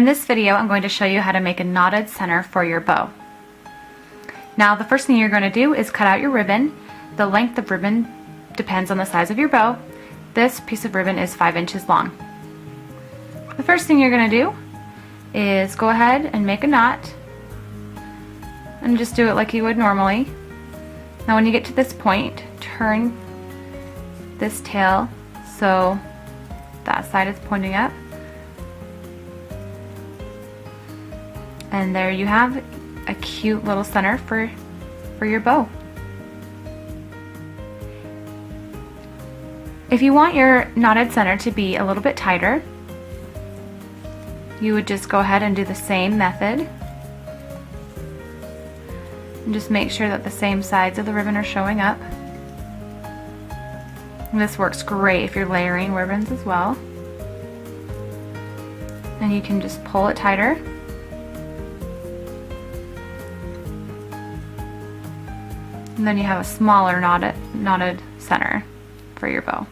In this video, I'm going to show you how to make a knotted center for your bow. Now, the first thing you're going to do is cut out your ribbon. The length of ribbon depends on the size of your bow. This piece of ribbon is 5 inches long. The first thing you're going to do is go ahead and make a knot and just do it like you would normally. Now when you get to this point, turn this tail so that side is pointing up. And there you have a cute little center for your bow. If you want your knotted center to be a little bit tighter, you would just go ahead and do the same method. And just make sure that the same sides of the ribbon are showing up. And this works great if you're layering ribbons as well. And you can just pull it tighter. And then you have a smaller knotted center for your bow.